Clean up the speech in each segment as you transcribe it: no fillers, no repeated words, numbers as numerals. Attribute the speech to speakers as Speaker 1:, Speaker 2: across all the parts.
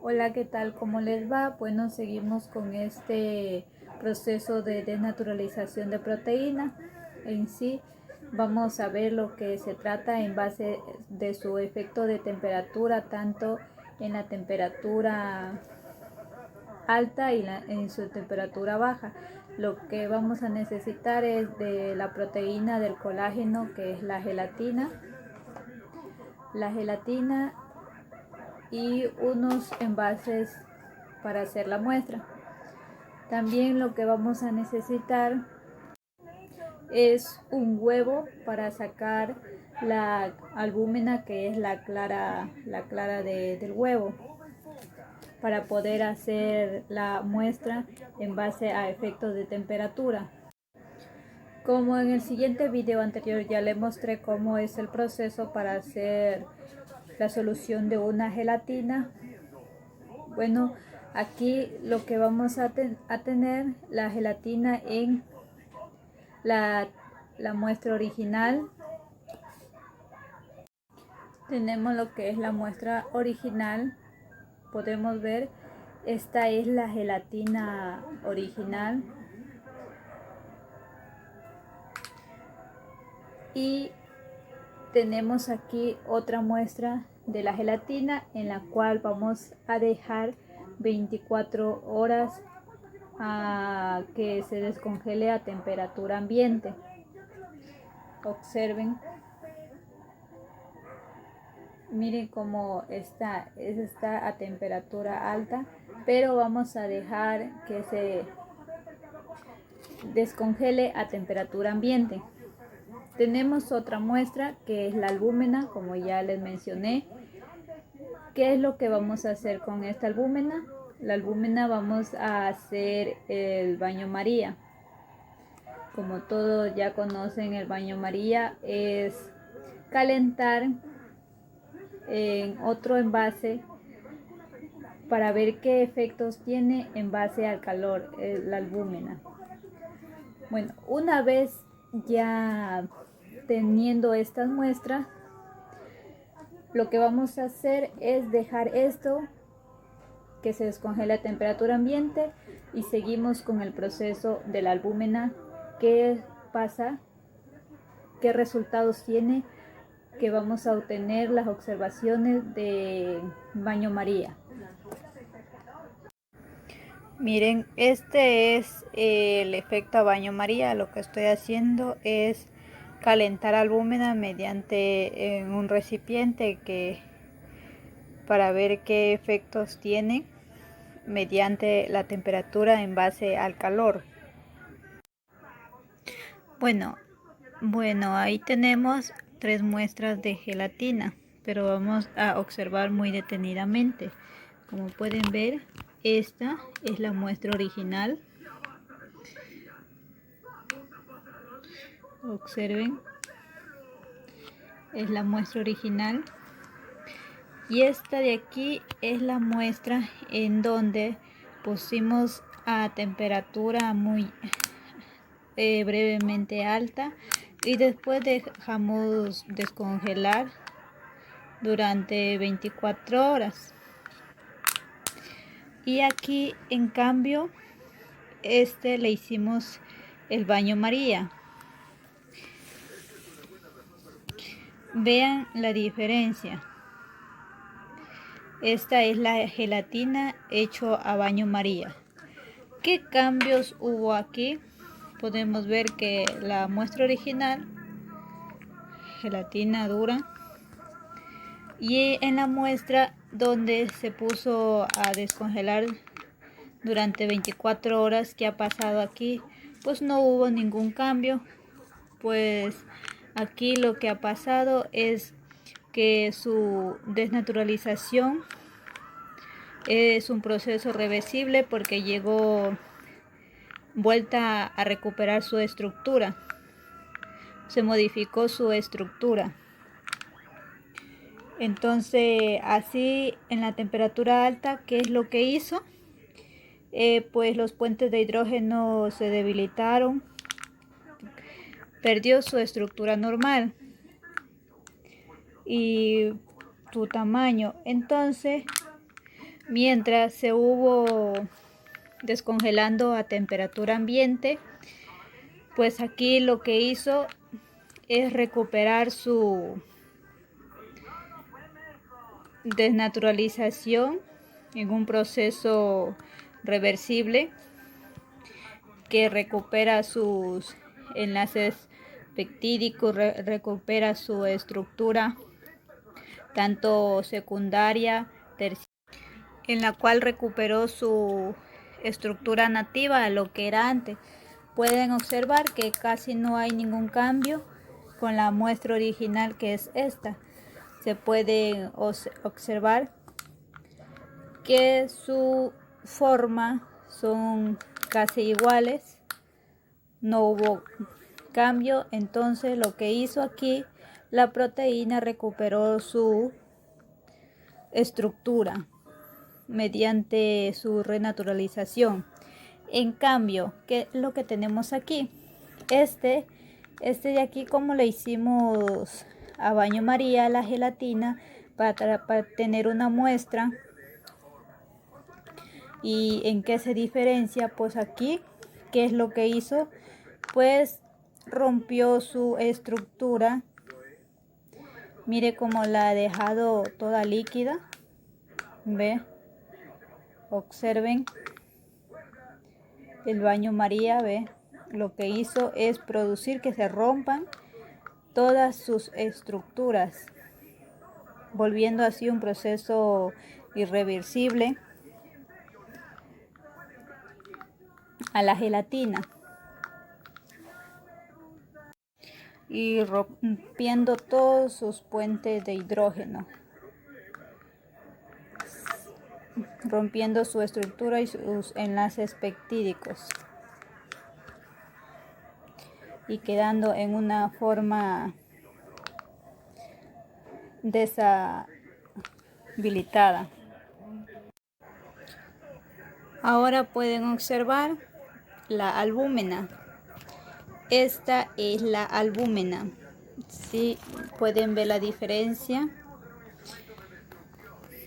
Speaker 1: Hola, ¿qué tal? ¿Cómo les va? Bueno, seguimos con este proceso de desnaturalización de proteína. En sí, vamos a ver lo que se trata en base de su efecto de temperatura, tanto en la temperatura alta y en su temperatura baja. Lo que vamos a necesitar es de la proteína del colágeno, que es la gelatina. La gelatina y unos envases para hacer la muestra. También lo que vamos a necesitar es un huevo para sacar la albúmina, que es la clara del huevo, para poder hacer la muestra en base a efectos de temperatura. Como en el siguiente video anterior ya les mostré cómo es el proceso para hacer la solución de una gelatina. Bueno, aquí lo que vamos a tener la gelatina en la muestra original. Tenemos lo que es la muestra original. Podemos ver, esta es la gelatina original. Y tenemos aquí otra muestra de la gelatina en la cual vamos a dejar 24 horas a que se descongele a temperatura ambiente. Observen, miren cómo está a temperatura alta, pero vamos a dejar que se descongele a temperatura ambiente. Tenemos otra muestra que es la albúmina, como ya les mencioné. ¿Qué es lo que vamos a hacer con esta albúmina? La albúmina vamos a hacer el baño María. Como todos ya conocen, el baño María es calentar en otro envase para ver qué efectos tiene en base al calor la albúmina. Bueno, una vez ya teniendo estas muestras, lo que vamos a hacer es dejar esto que se descongela a temperatura ambiente y seguimos con el proceso de la albúmina. ¿Qué pasa? ¿Qué resultados tiene? Que vamos a obtener las observaciones de baño María. Miren, este es el efecto baño María. Lo que estoy haciendo es calentar albúmina mediante en un recipiente para ver qué efectos tiene mediante la temperatura en base al calor. Bueno, ahí tenemos 3 muestras de gelatina, pero vamos a observar muy detenidamente. Como pueden ver, esta es la muestra original. Observen, es la muestra original. Y esta de aquí es la muestra en donde pusimos a temperatura muy brevemente alta y después dejamos descongelar durante 24 horas. Y aquí en cambio le hicimos el baño María. Vean la diferencia. Esta es la gelatina hecho a baño María. ¿Qué cambios hubo aquí? Podemos ver que la muestra original, gelatina dura, y en la muestra donde se puso a descongelar durante 24 horas, ¿qué ha pasado aquí? Pues no hubo ningún cambio. Pues aquí lo que ha pasado es que su desnaturalización es un proceso reversible porque llegó vuelta a recuperar su estructura. Se modificó su estructura. Entonces, así en la temperatura alta, ¿qué es lo que hizo? Pues los puentes de hidrógeno se debilitaron, perdió su estructura normal y su tamaño. Entonces, mientras se hubo descongelando a temperatura ambiente, pues aquí lo que hizo es recuperar su desnaturalización en un proceso reversible que recupera sus enlaces peptídicos, recupera su estructura tanto secundaria, terciaria, en la cual recuperó su estructura nativa a lo que era antes. Pueden observar que casi no hay ningún cambio con la muestra original, que es esta. Se puede observar que su forma son casi iguales, no hubo cambio. Entonces lo que hizo aquí, la proteína recuperó su estructura mediante su renaturalización. En cambio, ¿qué es lo que tenemos aquí? Este de aquí, como le hicimos a baño María, la gelatina, para tener una muestra. ¿Y en qué se diferencia? Pues aquí, ¿qué es lo que hizo? Pues rompió su estructura. Mire cómo la ha dejado toda líquida. ¿Ve? Observen. El baño María, ¿ve? Lo que hizo es producir que se rompan todas sus estructuras, volviendo así un proceso irreversible a la gelatina y rompiendo todos sus puentes de hidrógeno, rompiendo su estructura y sus enlaces peptídicos y quedando en una forma deshabilitada. Ahora pueden observar la albúmena. Esta es la albúmena. ¿Sí? Pueden ver la diferencia.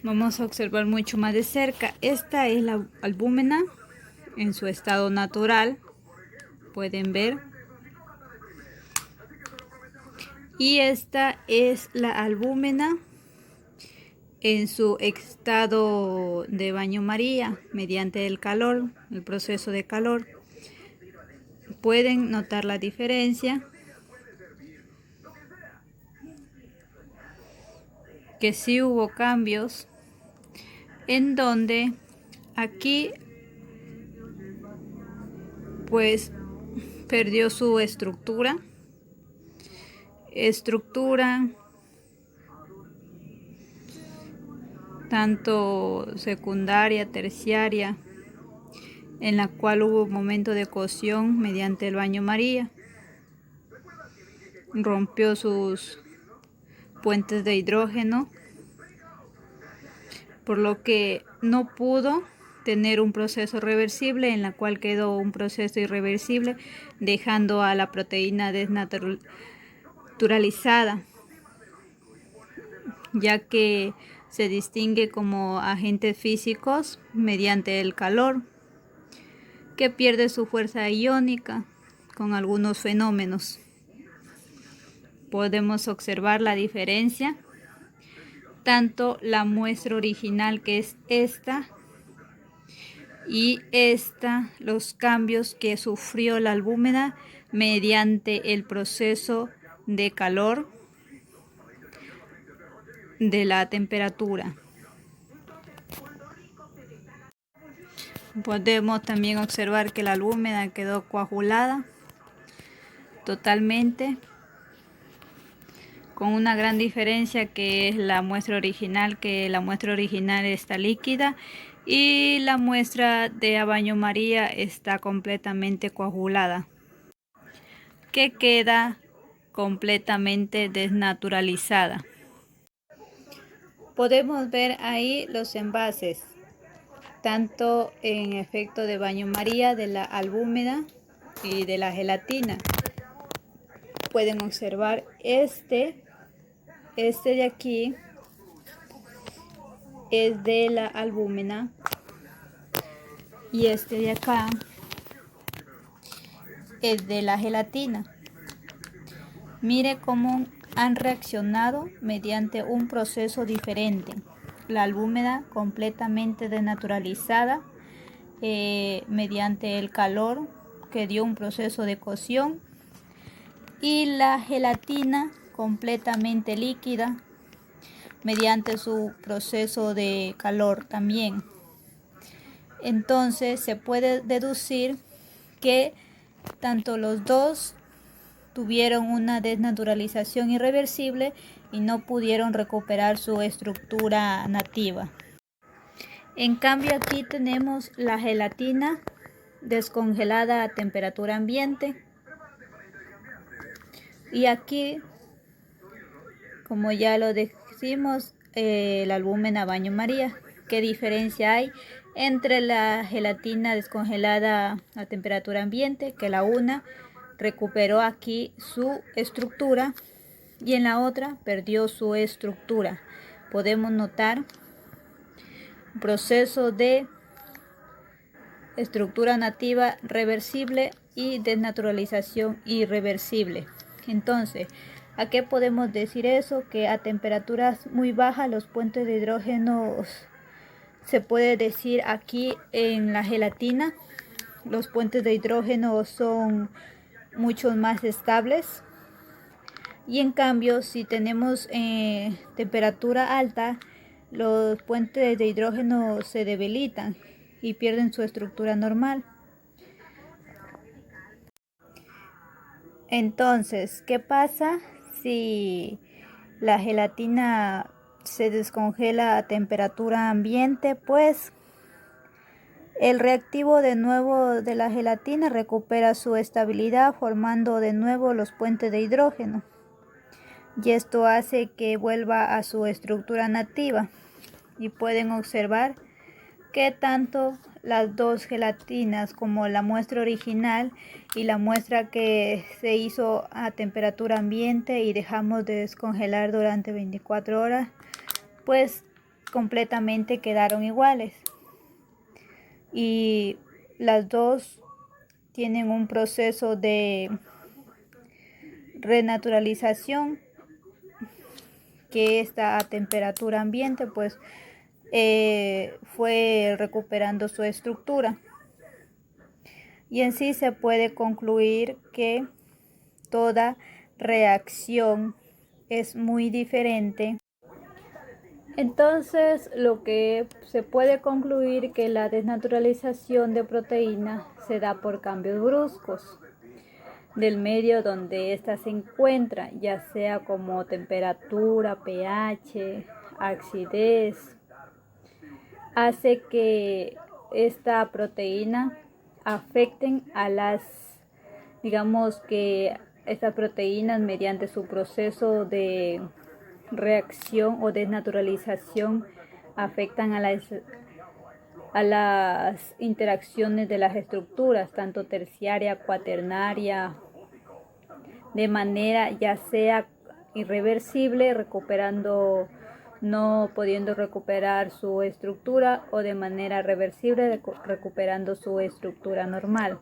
Speaker 1: Vamos a observar mucho más de cerca. Esta es la albúmena en su estado natural. Pueden ver. Y esta es la albúmena en su estado de baño María mediante el calor, el proceso de calor. Pueden notar la diferencia, que sí hubo cambios, en donde aquí pues perdió su estructura tanto secundaria, terciaria, en la cual hubo un momento de cocción mediante el baño María. Rompió sus puentes de hidrógeno, por lo que no pudo tener un proceso reversible, en la cual quedó un proceso irreversible, dejando a la proteína desnaturalizada, ya que se distingue como agentes físicos mediante el calor, que pierde su fuerza iónica con algunos fenómenos. Podemos observar la diferencia, tanto la muestra original, que es esta, y esta, los cambios que sufrió la albúmena mediante el proceso de calor de la temperatura. Podemos también observar que la albúmena quedó coagulada totalmente, con una gran diferencia, que es la muestra original, que la muestra original está líquida y la muestra de a baño María está completamente coagulada, que queda completamente desnaturalizada. Podemos ver ahí los envases, tanto en efecto de baño María, de la albúmena y de la gelatina. Pueden observar este de aquí es de la albúmina y este de acá es de la gelatina. Mire cómo han reaccionado mediante un proceso diferente. La albúmina completamente desnaturalizada mediante el calor que dio un proceso de cocción, y la gelatina completamente líquida mediante su proceso de calor también. Entonces se puede deducir que tanto los dos tuvieron una desnaturalización irreversible y no pudieron recuperar su estructura nativa. En cambio, aquí tenemos la gelatina descongelada a temperatura ambiente, y aquí, como ya lo decimos, la albúmina baño María. ¿Qué diferencia hay entre la gelatina descongelada a temperatura ambiente? Que la una recuperó aquí su estructura y en la otra perdió su estructura. Podemos notar un proceso de estructura nativa reversible y desnaturalización irreversible. Entonces, ¿a qué podemos decir eso? Que a temperaturas muy bajas los puentes de hidrógeno, se puede decir aquí en la gelatina, los puentes de hidrógeno son mucho más estables, y en cambio si tenemos temperatura alta, los puentes de hidrógeno se debilitan y pierden su estructura normal. Entonces, ¿qué pasa si la gelatina se descongela a temperatura ambiente? Pues el reactivo de nuevo de la gelatina recupera su estabilidad formando de nuevo los puentes de hidrógeno, y esto hace que vuelva a su estructura nativa. Y pueden observar que tanto las dos gelatinas, como la muestra original y la muestra que se hizo a temperatura ambiente y dejamos de descongelar durante 24 horas, pues completamente quedaron iguales, y las dos tienen un proceso de renaturalización que está a temperatura ambiente, pues fue recuperando su estructura. Y en sí se puede concluir que toda reacción es muy diferente. Entonces, lo que se puede concluir que la desnaturalización de proteínas se da por cambios bruscos del medio donde ésta se encuentra, ya sea como temperatura, pH, acidez, hace que esta proteína afecten a digamos que estas proteínas mediante su proceso de reacción o desnaturalización afectan a las interacciones de las estructuras, tanto terciaria, cuaternaria, de manera ya sea irreversible, no pudiendo recuperar su estructura, o de manera reversible, recuperando su estructura normal.